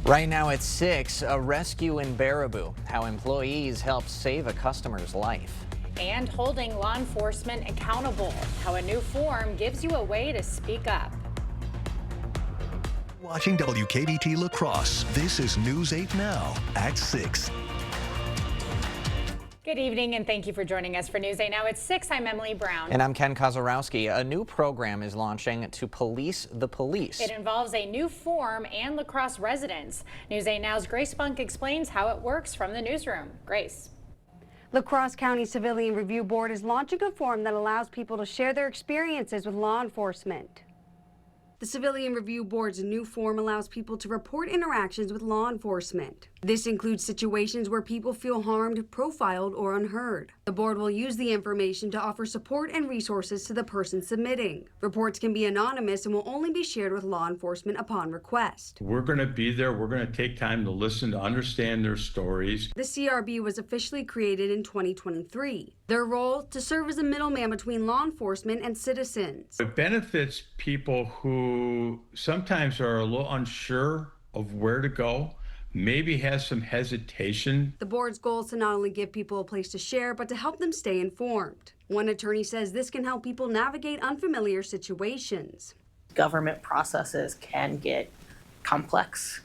Right now at 6, a rescue in Baraboo, how employees help save a customer's life. And holding law enforcement accountable, how a new form gives you a way to speak up. Watching WKBT La Crosse, this is News 8 Now at 6. Good evening and thank you for joining us for News 8 Now. It's 6. I'm Emily Brown. And I'm Ken Kozorowski. A new program is launching to police the police. It involves a new form and La Crosse residents. News 8 Now's Grace Bunk explains how it works from the newsroom. Grace. La Crosse County Civilian Review Board is launching a form that allows people to share their experiences with law enforcement. The Civilian Review Board's new form allows people to report interactions with law enforcement. This includes situations where people feel harmed, profiled, or unheard. The board will use the information to offer support and resources to the person submitting. Reports can be anonymous and will only be shared with law enforcement upon request. We're going to be there. We're going to take time to listen, to understand their stories. The CRB was officially created in 2023. Their role, to serve as a middleman between law enforcement and citizens. It benefits people who sometimes are a little unsure of where to go, maybe has some hesitation. The board's goal is to not only give people a place to share, but to help them stay informed. One attorney says this can help people navigate unfamiliar situations. Government processes can get complex.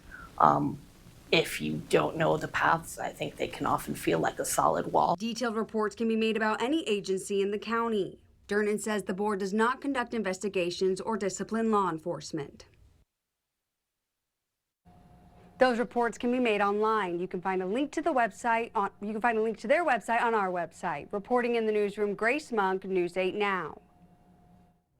If you don't know the paths, I think they can often feel like a solid wall. Detailed reports can be made about any agency in the county. Durnan says the board does not conduct investigations or discipline law enforcement. Those reports can be made online. You can find a link to their website on our website. Reporting in the newsroom, Grace Monk, News 8 Now.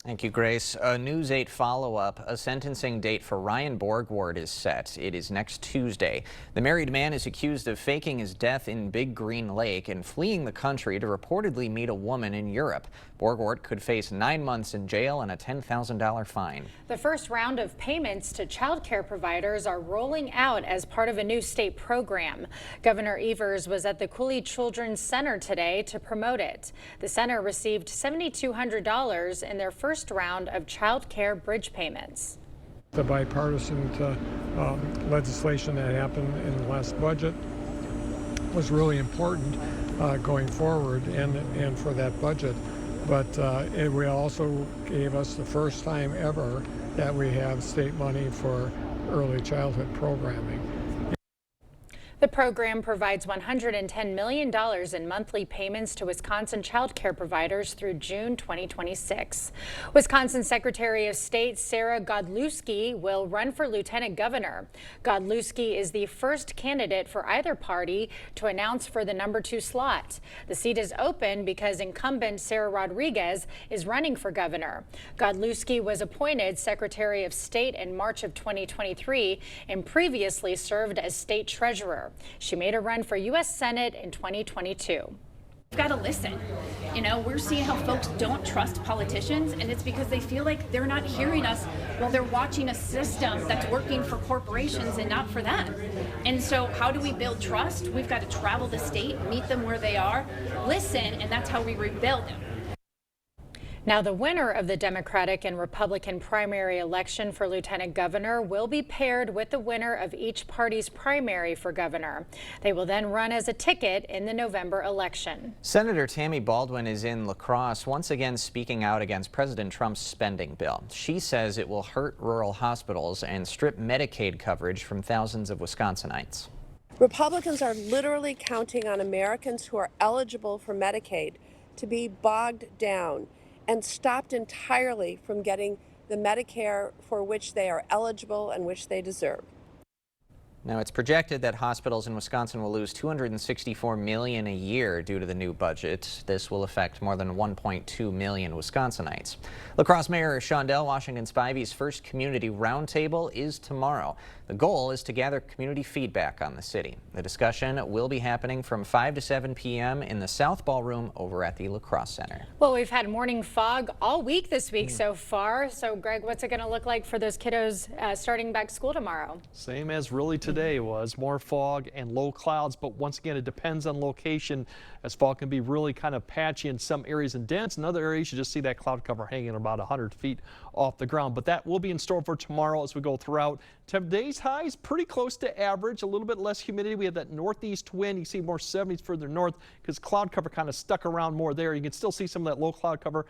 Thank you, Grace. A News 8 follow-up. A sentencing date for Ryan Borgward is set. It is next Tuesday. The married man is accused of faking his death in Big Green Lake and fleeing the country to reportedly meet a woman in Europe. Borgward could face 9 months in jail and a $10,000 fine. The first round of payments to child care providers are rolling out as part of a new state program. Governor Evers was at the Cooley Children's Center today to promote it. The center received $7,200 in their first round of child care bridge payments. The bipartisan legislation that happened in the last budget was really important going forward and for that budget. But it also gave us the first time ever that we have state money for early childhood programming. The program provides $110 million in monthly payments to Wisconsin child care providers through June 2026. Wisconsin Secretary of State Sarah Godlewski will run for lieutenant governor. Godlewski is the first candidate for either party to announce for the number 2 slot. The seat is open because incumbent Sarah Rodriguez is running for governor. Godlewski was appointed Secretary of State in March of 2023 and previously served as state treasurer. She made a run for U.S. Senate in 2022. We've got to listen. You know, we're seeing how folks don't trust politicians, and it's because they feel like they're not hearing us while they're watching a system that's working for corporations and not for them. And so how do we build trust? We've got to travel the state, meet them where they are, listen, and that's how we rebuild them. Now, the winner of the Democratic and Republican primary election for lieutenant governor will be paired with the winner of each party's primary for governor. They will then run as a ticket in the November election. Senator Tammy Baldwin is in La Crosse, once again speaking out against President Trump's spending bill. She says it will hurt rural hospitals and strip Medicaid coverage from thousands of Wisconsinites. Republicans are literally counting on Americans who are eligible for Medicaid to be bogged down and stopped entirely from getting the Medicare for which they are eligible and which they deserve. Now, it's projected that hospitals in Wisconsin will lose $264 million a year due to the new budget. This will affect more than 1.2 million Wisconsinites. La Crosse Mayor Shondell Washington Spivey's first community roundtable is tomorrow. The goal is to gather community feedback on the city. The discussion will be happening from 5 to 7 p.m. in the South Ballroom over at the La Crosse Center. Well, we've had morning fog all week this week so far. So, Greg, what's it going to look like for those kiddos starting back school tomorrow? Same as really today. today was more fog and low clouds, but once again, it depends on location, as fog can be really kind of patchy in some areas and dense. In other areas, you just see that cloud cover hanging about 100 feet off the ground. But that will be in store for tomorrow as we go throughout. Today's highs pretty close to average, a little bit less humidity. We have that northeast wind. You see more 70s further north because cloud cover kind of stuck around more there. You can still see some of that low cloud cover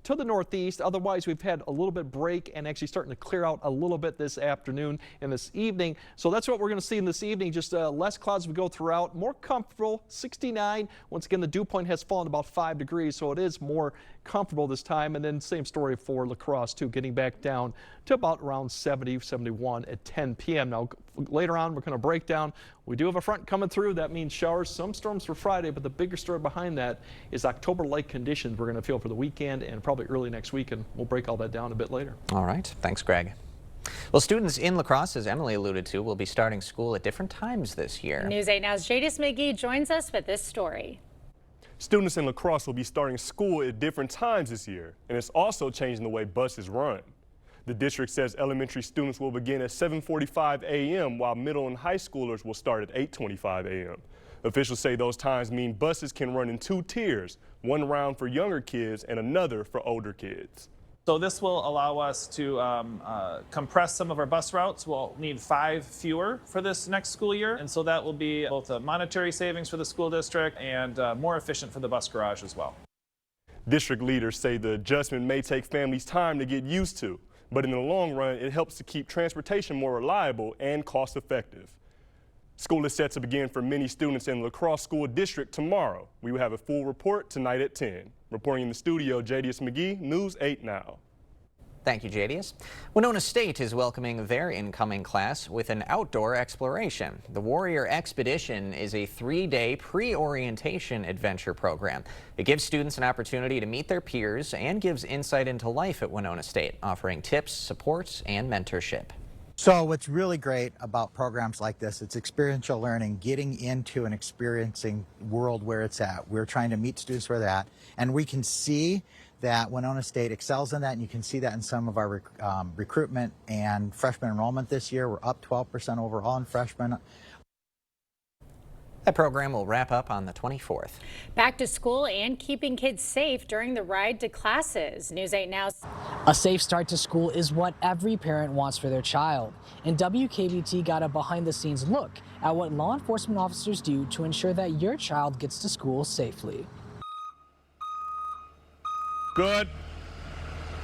to the northeast. Otherwise, we've had a little bit break and actually starting to clear out a little bit this afternoon and this evening. So that's what we're going to see in this evening. Just less clouds as we go throughout. More comfortable, 69. Once again, the dew point has fallen about 5 degrees, so it is more comfortable this time. And then same story for La Crosse too, getting back down to about around 70, 71 at 10 p.m. Now later on, we're going to break down. We do have a front coming through. That means showers, some storms for Friday, but the bigger story behind that is October-like conditions we're going to feel for the weekend and probably early next week, and we'll break all that down a bit later. All right. Thanks, Greg. Well, students in La Crosse, as Emily alluded to, will be starting school at different times this year. News 8 Now's Jadis McGee joins us with this story. Students in La Crosse will be starting school at different times this year, and it's also changing the way buses run. The district says elementary students will begin at 7:45 a.m. while middle and high schoolers will start at 8:25 a.m. Officials say those times mean buses can run in 2 tiers, one round for younger kids and another for older kids. So this will allow us to compress some of our bus routes. We'll need 5 fewer for this next school year, and so that will be both a monetary savings for the school district and more efficient for the bus garage as well. District leaders say the adjustment may take families time to get used to, but in the long run, it helps to keep transportation more reliable and cost-effective. School is set to begin for many students in La Crosse School District tomorrow. We will have a full report tonight at 10. Reporting in the studio, Jadius McGee, News 8 Now. Thank you, Jadius. Winona State is welcoming their incoming class with an outdoor exploration. The Warrior Expedition is a 3-day pre-orientation adventure program. It gives students an opportunity to meet their peers and gives insight into life at Winona State, offering tips, support, and mentorship. So what's really great about programs like this, it's experiential learning, getting into and experiencing world where it's at. We're trying to meet students where they're at, and we can see that Winona State excels in that, and you can see that in some of our recruitment and freshman enrollment this year. We're up 12% overall in freshmen. That program will wrap up on the 24th. Back to school and keeping kids safe during the ride to classes. News 8 Now. A safe start to school is what every parent wants for their child. And WKBT got a behind-the-scenes look at what law enforcement officers do to ensure that your child gets to school safely. Good.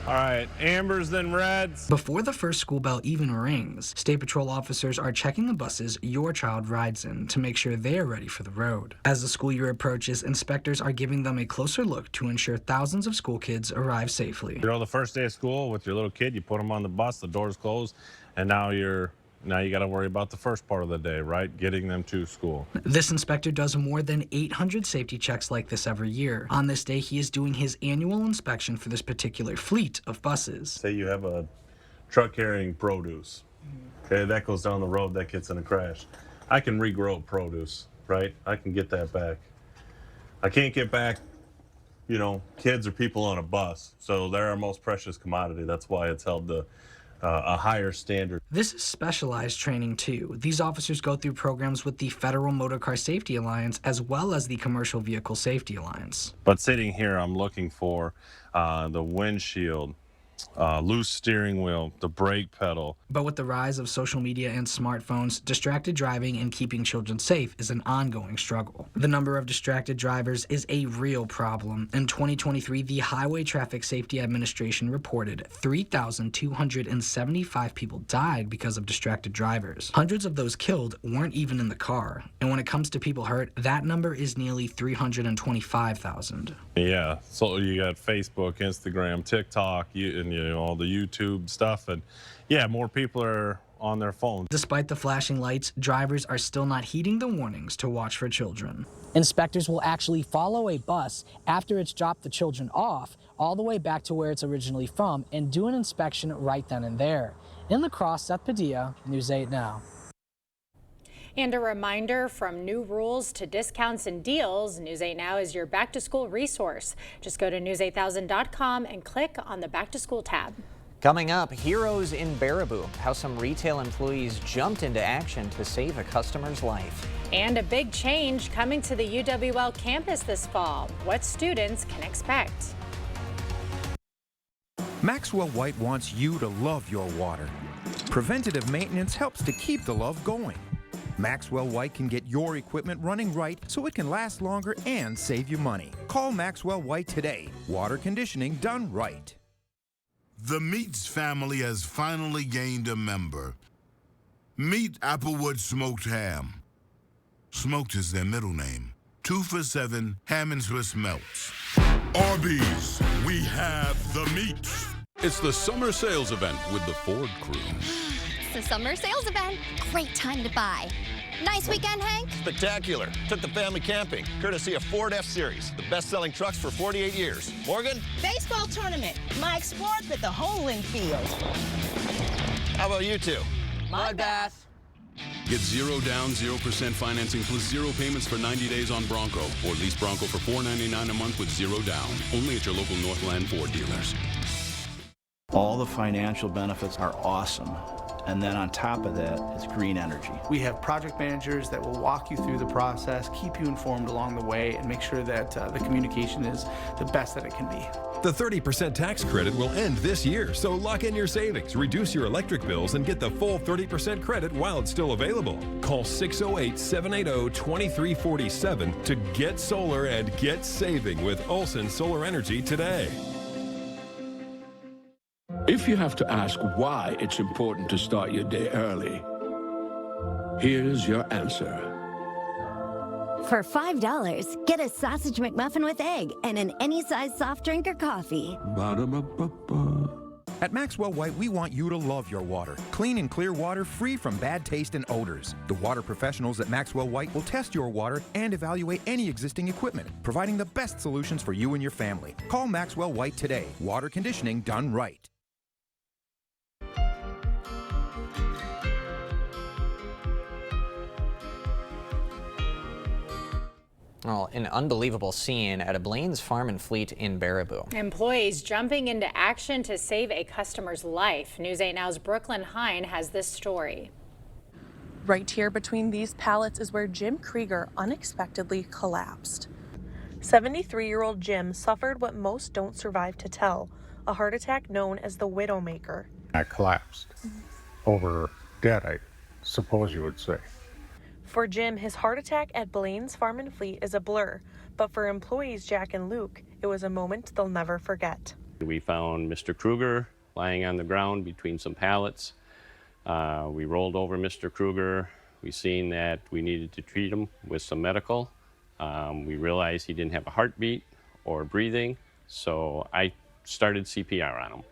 All right, ambers then reds. Before the first school bell even rings, State Patrol officers are checking the buses your child rides in to make sure they are ready for the road. As the school year approaches, inspectors are giving them a closer look to ensure thousands of school kids arrive safely. You know, the first day of school with your little kid, you put them on the bus, the doors closed, and now you got to worry about the first part of the day, right? Getting them to school. This inspector does more than 800 safety checks like this every year. On this day, he is doing his annual inspection for this particular fleet of buses. Say you have a truck carrying produce. Okay, that goes down the road, that gets in a crash. I can regrow produce, right? I can get that back. I can't get back, you know, kids or people on a bus. So they're our most precious commodity. That's why it's held to a higher standard. This is specialized training too. These officers go through programs with the Federal Motor Car Safety Alliance as well as the Commercial Vehicle Safety Alliance. But sitting here, I'm looking for the windshield, loose steering wheel, the brake pedal. But with the rise of social media and smartphones, distracted driving and keeping children safe is an ongoing struggle. The number of distracted drivers is a real problem. In 2023, the Highway Traffic Safety Administration reported 3,275 people died because of distracted drivers. Hundreds of those killed weren't even in the car. And when it comes to people hurt, that number is nearly 325,000. Yeah, so you got Facebook, Instagram, TikTok, and you know, all the YouTube stuff, and yeah, more people are on their phones. Despite the flashing lights, drivers are still not heeding the warnings to watch for children. Inspectors will actually follow a bus after it's dropped the children off, all the way back to where it's originally from, and do an inspection right then and there. In La Crosse, Seth Padilla, News 8 Now. And a reminder, from new rules to discounts and deals, News 8 Now is your back-to-school resource. Just go to news8000.com and click on the Back to School tab. Coming up, heroes in Baraboo, how some retail employees jumped into action to save a customer's life. And a big change coming to the UWL campus this fall. What students can expect. Maxwell White wants you to love your water. Preventative maintenance helps to keep the love going. Maxwell White can get your equipment running right so it can last longer and save you money. Call Maxwell White today. Water conditioning done right. The Meats family has finally gained a member. Meet Applewood Smoked Ham. Smoked is their middle name. 2 for $7 ham and Swiss melts. Arby's, we have the meats. It's the summer sales event with the Ford crew. It's the summer sales event. Great time to buy. Nice weekend, Hank? Spectacular. Took the family camping, courtesy of Ford F-Series, the best-selling trucks for 48 years. Morgan? Baseball tournament. Mike Sport at the Homeland Field. How about you two? Mud bath. Get 0 down, 0% financing plus 0 payments for 90 days on Bronco. Or lease Bronco for $499 a month with 0 down. Only at your local Northland Ford dealers. All the financial benefits are awesome. And then on top of that, it's green energy. We have project managers that will walk you through the process, keep you informed along the way, and make sure that the communication is the best that it can be. The 30% tax credit will end this year, so lock in your savings, reduce your electric bills, and get the full 30% credit while it's still available. Call 608-780-2347 to get solar and get saving with Olson Solar Energy today. If you have to ask why it's important to start your day early, here's your answer. For $5, get a sausage McMuffin with egg and an any size soft drink or coffee. Ba-da-ba-ba-ba. At Maxwell White, we want you to love your water. Clean and clear water free from bad taste and odors. The water professionals at Maxwell White will test your water and evaluate any existing equipment, providing the best solutions for you and your family. Call Maxwell White today. Water conditioning done right. Well, an unbelievable scene at a Blaine's Farm and Fleet in Baraboo. Employees jumping into action to save a customer's life. News 8 Now's Brooklyn Hine has this story. Right here between these pallets is where Jim Krieger unexpectedly collapsed. 73-year-old Jim suffered what most don't survive to tell, a heart attack known as the Widowmaker. I collapsed over dead, I suppose you would say. For Jim, his heart attack at Blaine's Farm and Fleet is a blur, but for employees Jack and Luke, it was a moment they'll never forget. We found Mr. Kruger lying on the ground between some pallets. We rolled over Mr. Kruger. We seen that we needed to treat him with some medical. We realized he didn't have a heartbeat or breathing, so I started CPR on him.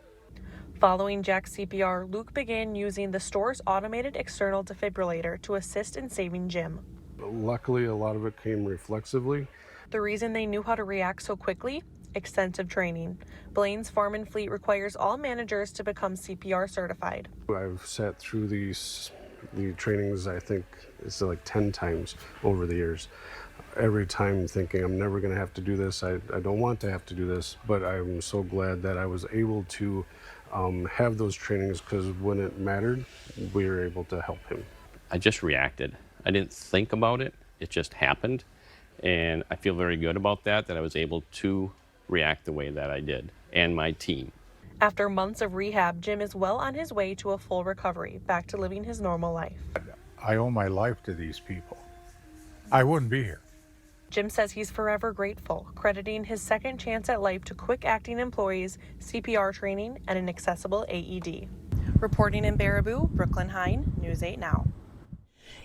Following Jack's CPR, Luke began using the store's automated external defibrillator to assist in saving Jim. Luckily, a lot of it came reflexively. The reason they knew how to react so quickly? Extensive training. Blaine's Farm and Fleet requires all managers to become CPR certified. I've sat through the trainings, I think it's like 10 times over the years. Every time thinking I'm never going to have to do this. I don't want to have to do this, but I'm so glad that I was able to have those trainings, because when it mattered, we were able to help him. I just reacted. I didn't think about it. It just happened. And I feel very good about that I was able to react the way that I did, and my team. After months of rehab, Jim is well on his way to a full recovery, back to living his normal life. I owe my life to these people. I wouldn't be here. Jim says he's forever grateful, crediting his second chance at life to quick-acting employees, CPR training, and an accessible AED. Reporting in Baraboo, Brooklyn Hine, News 8 Now.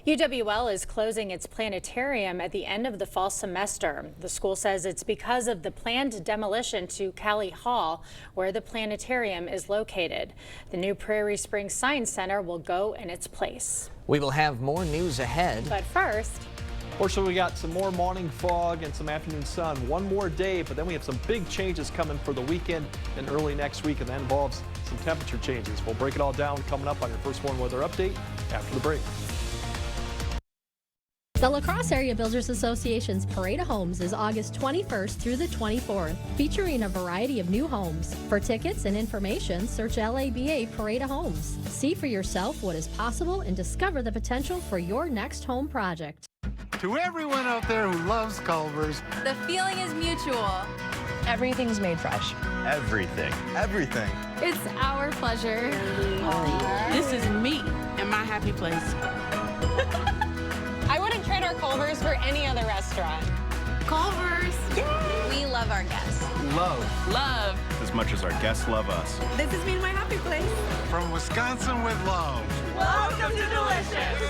UWL is closing its planetarium at the end of the fall semester. The school says it's because of the planned demolition to Callie Hall, where the planetarium is located. The new Prairie Springs Science Center will go in its place. We will have more news ahead. But first, Fortunately, we got some more morning fog and some afternoon sun. One more day, but then we have some big changes coming for the weekend and early next week, and that involves some temperature changes. We'll break it all down coming up on your First Warn Weather Update after the break. The La Crosse Area Builders Association's Parade of Homes is August 21st through the 24th, featuring a variety of new homes. For tickets and information, search LABA Parade of Homes. See for yourself what is possible and discover the potential for your next home project. To everyone out there who loves Culver's, the feeling is mutual. Everything's made fresh. Everything. Everything. It's our pleasure. This is me and my happy place. I wouldn't trade our Culver's for any other restaurant. Culver's. We love our guests. Love. As much as our guests love us. This is me and my happy place. from Wisconsin with love. Welcome to Delicious.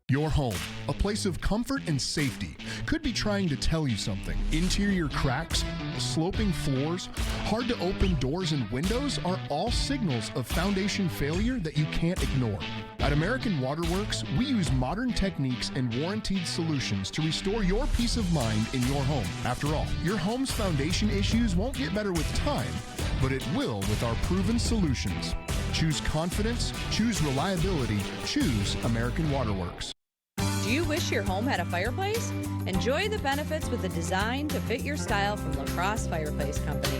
Your home, a place of comfort and safety, could be trying to tell you something. Interior cracks, sloping floors, hard to open doors and windows are all signals of foundation failure that you can't ignore. At American Waterworks, we use modern techniques and warranted solutions to restore your peace of mind in your home. After all, your home's foundation issues won't get better with time, but it will with our proven solutions. Choose confidence, choose reliability, choose American Waterworks. Do you wish your home had a fireplace? Enjoy the benefits with a design to fit your style from La Crosse Fireplace Company.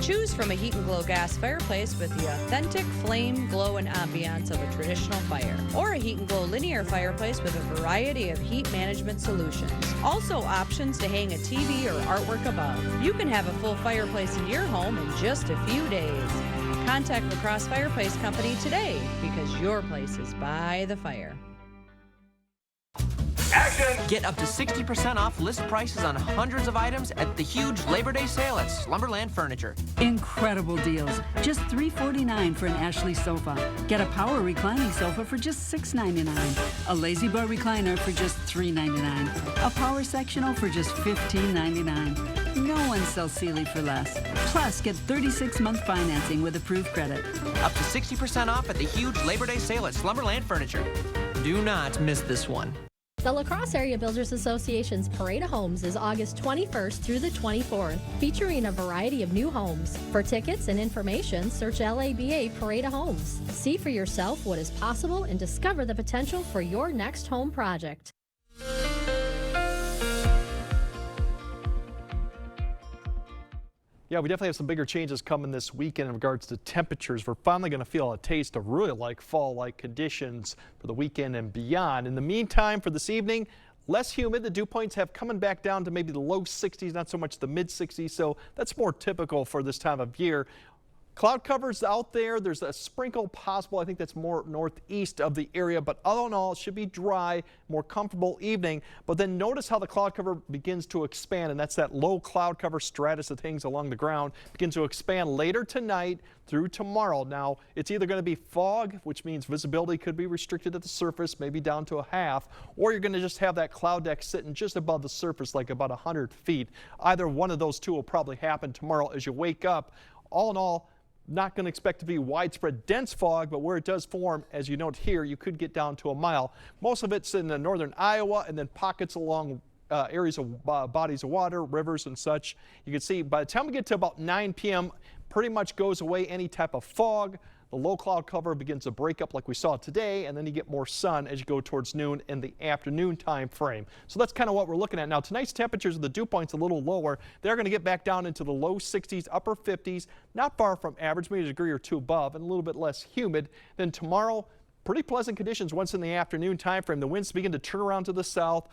Choose from a Heat and Glow gas fireplace with the authentic flame, glow, and ambiance of a traditional fire, or a Heat and Glow linear fireplace with a variety of heat management solutions. Also options to hang a TV or artwork above. You can have a full fireplace in your home in just a few days. Contact La Crosse Fireplace Company today because your place is by the fire. Action! Get up to 60% off list prices on hundreds of items at the huge Labor Day sale at Slumberland Furniture. Incredible deals. Just $349 for an Ashley sofa. Get a power reclining sofa for just $6.99. A Lazy Boy recliner for just $3.99. A power sectional for just $15.99. No one sells Sealy for less. Plus, get 36-month financing with approved credit. Up to 60% off at the huge Labor Day sale at Slumberland Furniture. Do not miss this one. The La Crosse Area Builders Association's Parade of Homes is August 21st through the 24th, featuring a variety of new homes. For tickets and information, search LABA Parade of Homes. See for yourself what is possible and discover the potential for your next home project. Yeah, we definitely have some bigger changes coming this weekend in regards to temperatures. We're finally going to feel a taste of really like fall-like conditions for the weekend and beyond. In the meantime, for this evening, less humid. The dew points have coming back down to maybe the low 60s, not so much the mid 60s. So that's more typical for this time of year. Cloud covers out there. There's a sprinkle possible. I think that's more northeast of the area, but all in all, it should be dry, more comfortable evening. But then notice how the cloud cover begins to expand, and that's that low cloud cover stratus that hangs along the ground begins to expand later tonight through tomorrow. Now, it's either going to be fog, which means visibility could be restricted at the surface, maybe down to a half, or you're going to just have that cloud deck sitting just above the surface, like about 100 feet. Either one of those two will probably happen tomorrow as you wake up. All in all, not going to expect to be widespread dense fog, but where it does form, as you note here, you could get down to a mile. Most of it's in the northern Iowa and then pockets along areas of bodies of water, rivers and such. You can see by the time we get to about 9 p.m., pretty much goes away any type of fog. The low cloud cover begins to break up like we saw today, and then you get more sun as you go towards noon in the afternoon time frame. So that's kind of what we're looking at. Now, tonight's temperatures of the dew points a little lower. They're going to get back down into the low 60s, upper 50s, not far from average, maybe a degree or two above, and a little bit less humid. Then tomorrow, pretty pleasant conditions once in the afternoon time frame. The winds begin to turn around to the south.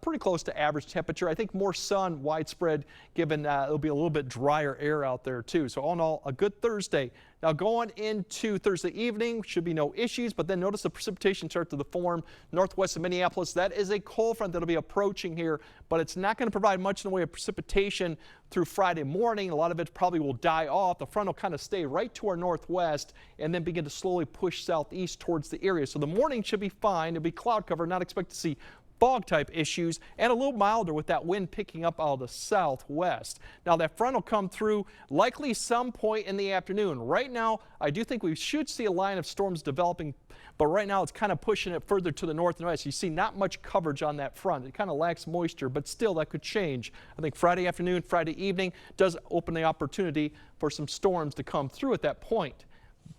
Pretty close to average temperature. I think more sun widespread given it'll be a little bit drier air out there too. So all in all, a good Thursday. Now going into Thursday evening, should be no issues, but then notice the precipitation start to form northwest of Minneapolis. That is a cold front that'll be approaching here, but it's not going to provide much in the way of precipitation through Friday morning. A lot of it probably will die off. The front will kind of stay right to our northwest and then begin to slowly push southeast towards the area. So the morning should be fine. It'll be cloud cover, not expect to see fog type issues, and a little milder with that wind picking up out of the southwest. Now that front will come through likely some point in the afternoon. Right now, I do think we should see a line of storms developing, but right now it's kind of pushing it further to the north and west. You see not much coverage on that front. It kind of lacks moisture, but still that could change. I think Friday afternoon, Friday evening does open the opportunity for some storms to come through at that point.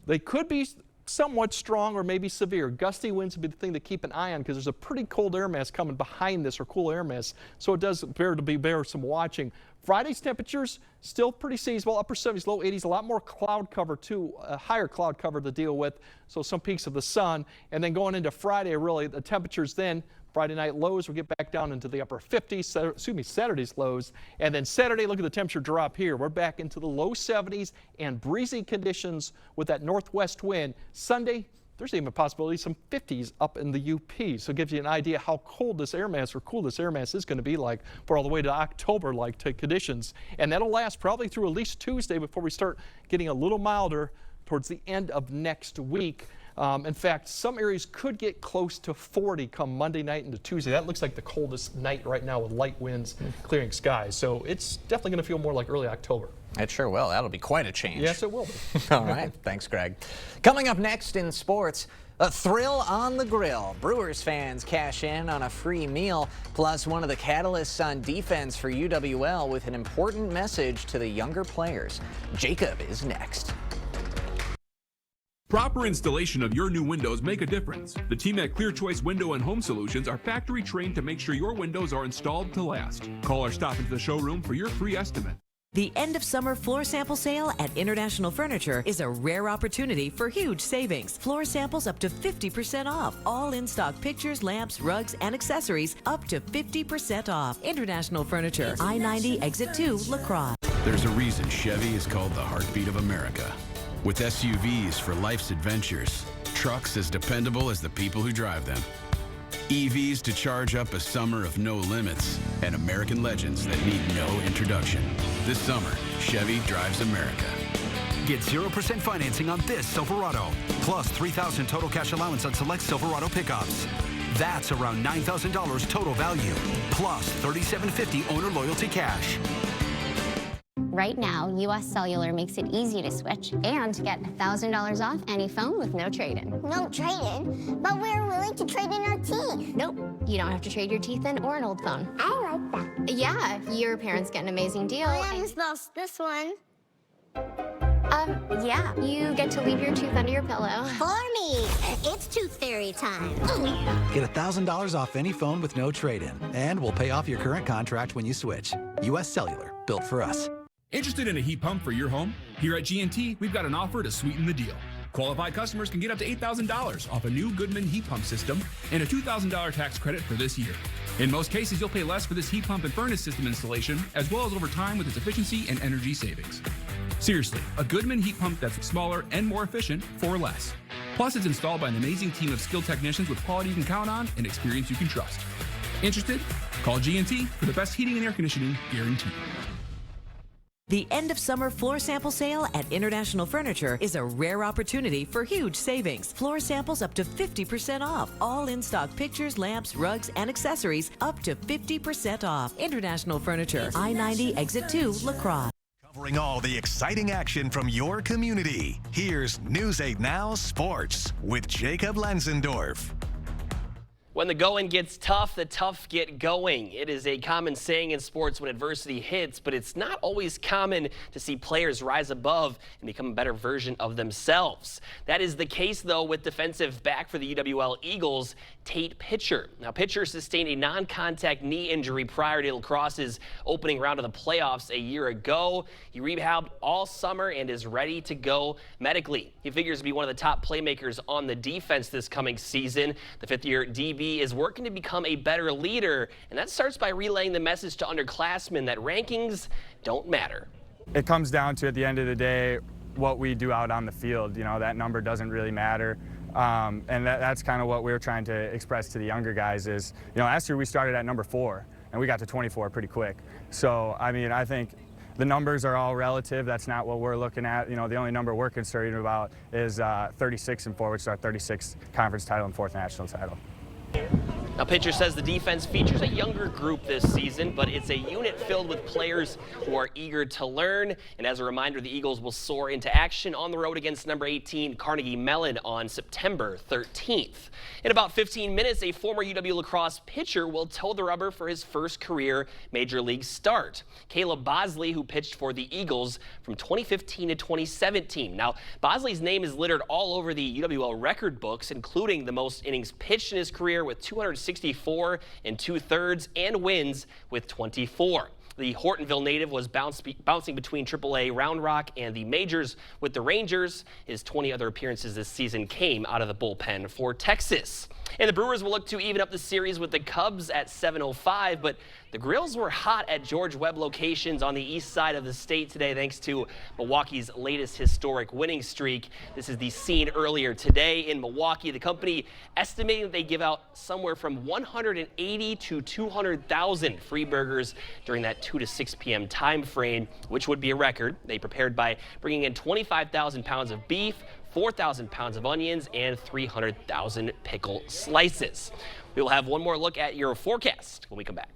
They could be somewhat strong or maybe severe. Gusty winds would be the thing to keep an eye on because there's a pretty cold air mass coming behind this, or cool air mass, so it does bear some watching. Friday's temperatures still pretty seasonable, upper 70s, low 80s, a lot more cloud cover too, higher cloud cover to deal with, so some peaks of the sun. And then going into Friday, really, the temperatures then, Friday night lows will get back down into the upper 50s, Saturday's lows. And then Saturday, look at the temperature drop here. We're back into the low 70s and breezy conditions with that northwest wind. Sunday, there's even a possibility some 50s up in the UP. So it gives you an idea how cold this air mass or cool this air mass is going to be like for all the way to October-like conditions. And that'll last probably through at least Tuesday before we start getting a little milder towards the end of next week. In fact, some areas could get close to 40 come Monday night into Tuesday. That looks like the coldest night right now with light winds, clearing skies. So it's definitely going to feel more like early October. It sure will. That'll be quite a change. Yes, it will be. All right. Thanks, Greg. Coming up next in sports, a thrill on the grill. Brewers fans cash in on a free meal, plus one of the catalysts on defense for UWL with an important message to the younger players. Jacob is next. Proper installation of your new windows make a difference. The team at Clear Choice Window and Home Solutions are factory trained to make sure your windows are installed to last. Call or stop into the showroom for your free estimate. The end of summer floor sample sale at International Furniture is a rare opportunity for huge savings. Floor samples up to 50% off. All in-stock pictures, lamps, rugs, and accessories up to 50% off. International Furniture, I-90 Exit 2, La Crosse. There's a reason Chevy is called the heartbeat of America. With SUVs for life's adventures, trucks as dependable as the people who drive them, EVs to charge up a summer of no limits, and American legends that need no introduction. This summer, Chevy drives America. Get 0% financing on this Silverado, plus $3,000 total cash allowance on select Silverado pickups. That's around $9,000 total value, plus $3,750 owner loyalty cash. Right now, U.S. Cellular makes it easy to switch and get $1,000 off any phone with no trade-in. No trade-in? But we're willing to trade in our teeth. Nope, you don't have to trade your teeth in or an old phone. I like that. Yeah, your parents get an amazing deal. I almost lost this one. Yeah, you get to leave your tooth under your pillow. For me, it's Tooth Fairy time. Get $1,000 off any phone with no trade-in, and we'll pay off your current contract when you switch. U.S. Cellular, built for us. Interested in a heat pump for your home? Here at G&T, we've got an offer to sweeten the deal. Qualified customers can get up to $8,000 off a new Goodman heat pump system and a $2,000 tax credit for this year. In most cases, you'll pay less for this heat pump and furnace system installation, as well as over time with its efficiency and energy savings. Seriously, a Goodman heat pump that's smaller and more efficient for less. Plus, it's installed by an amazing team of skilled technicians with quality you can count on and experience you can trust. Interested? Call G&T for the best heating and air conditioning guaranteed. The end of summer floor sample sale at International Furniture is a rare opportunity for huge savings. Floor samples up to 50% off. All in-stock pictures, lamps, rugs, and accessories up to 50% off. International Furniture, I-90 Exit 2, La Crosse. Covering all the exciting action from your community. Here's News 8 Now Sports with Jacob Lenzendorf. When the going gets tough, the tough get going. It is a common saying in sports when adversity hits, but it's not always common to see players rise above and become a better version of themselves. That is the case, though, with defensive back for the UWL Eagles, Tate Pitcher. Now, Pitcher sustained a non-contact knee injury prior to La Crosse's opening round of the playoffs a year ago. He rehabbed all summer and is ready to go medically. He figures to be one of the top playmakers on the defense this coming season. The fifth-year DB is working to become a better leader, and that starts by relaying the message to underclassmen that rankings don't matter. It comes down to, at the end of the day, what we do out on the field. You know, that number doesn't really matter. And that's kind of what we're trying to express to the younger guys is, you know, last year we started at number 4 and we got to 24 pretty quick. So, I mean, I think the numbers are all relative. That's not what we're looking at. You know, the only number we're concerned about is 36 and 4, which is our 36th conference title and 4th national title. Now, Pitcher says the defense features a younger group this season, but it's a unit filled with players who are eager to learn. And as a reminder, the Eagles will soar into action on the road against number 18 Carnegie Mellon on September 13th. In about 15 minutes, a former UW lacrosse pitcher will toe the rubber for his first career Major League start. Caleb Bosley, who pitched for the Eagles from 2015 to 2017. Now, Bosley's name is littered all over the UWL record books, including the most innings pitched in his career with 264 2/3 and wins with 24. The Hortonville native was bouncing between AAA Round Rock and the majors with the Rangers. His 20 other appearances this season came out of the bullpen for Texas. And the Brewers will look to even up the series with the Cubs at 7:05, but the Grills were hot at George Webb locations on the east side of the state today thanks to Milwaukee's latest historic winning streak. This is the scene earlier today in Milwaukee. The company estimating that they give out somewhere from 180 to 200,000 free burgers during that 2 to 6 p.m. time frame, which would be a record. They prepared by bringing in 25,000 pounds of beef, 4,000 pounds of onions, and 300,000 pickle slices. We will have one more look at your forecast when we come back.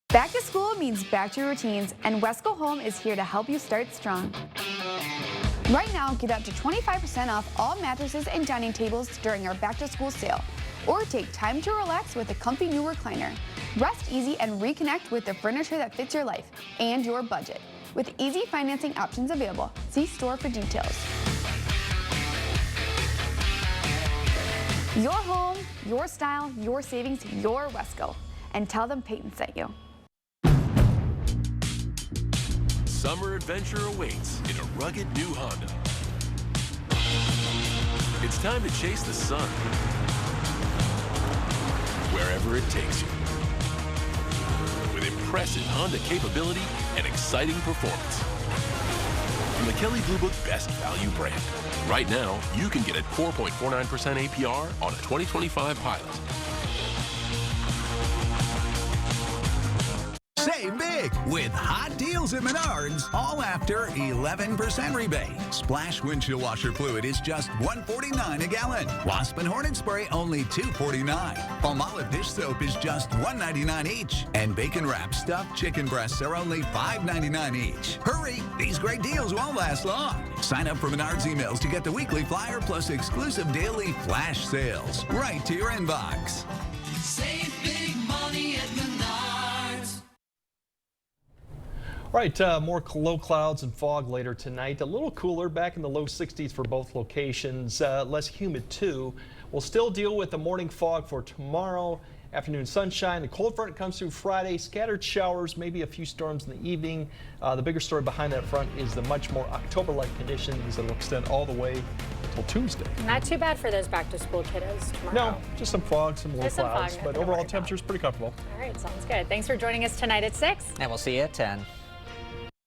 Back to school means back to your routines, and Wesco Home is here to help you start strong. Right now, get up to 25% off all mattresses and dining tables during our back to school sale. Or take time to relax with a comfy new recliner. Rest easy and reconnect with the furniture that fits your life and your budget. With easy financing options available, see store for details. Your home, your style, your savings, your Wesco. And tell them Peyton sent you. Summer adventure awaits in a rugged new Honda. It's time to chase the sun, wherever it takes you. With impressive Honda capability and exciting performance. From the Kelley Blue Book Best Value brand. Right now, you can get a 4.49% APR on a 2025 Pilot. Save big with hot deals at Menards, all after 11% rebate. Splash windshield washer fluid is just $1.49 a gallon. Wasp and Hornet spray only $2.49. Palmolive dish soap is just $1.99 each. And bacon wrap stuffed chicken breasts are only $5.99 each. Hurry, these great deals won't last long. Sign up for Menards emails to get the weekly flyer plus exclusive daily flash sales right to your inbox. Save big money at Menards. All right, more low clouds and fog later tonight. A little cooler, back in the low 60s for both locations. Less humid too. We'll still deal with the morning fog for tomorrow. Afternoon sunshine. The cold front comes through Friday. Scattered showers, maybe a few storms in the evening. The bigger story behind that front is the much more October-like conditions that will extend all the way until Tuesday. Not too bad for those back-to-school kiddos tomorrow. No, just some fog, some low clouds, but overall temperature is pretty comfortable. All right, sounds good. Thanks for joining us tonight at 6. And we'll see you at 10.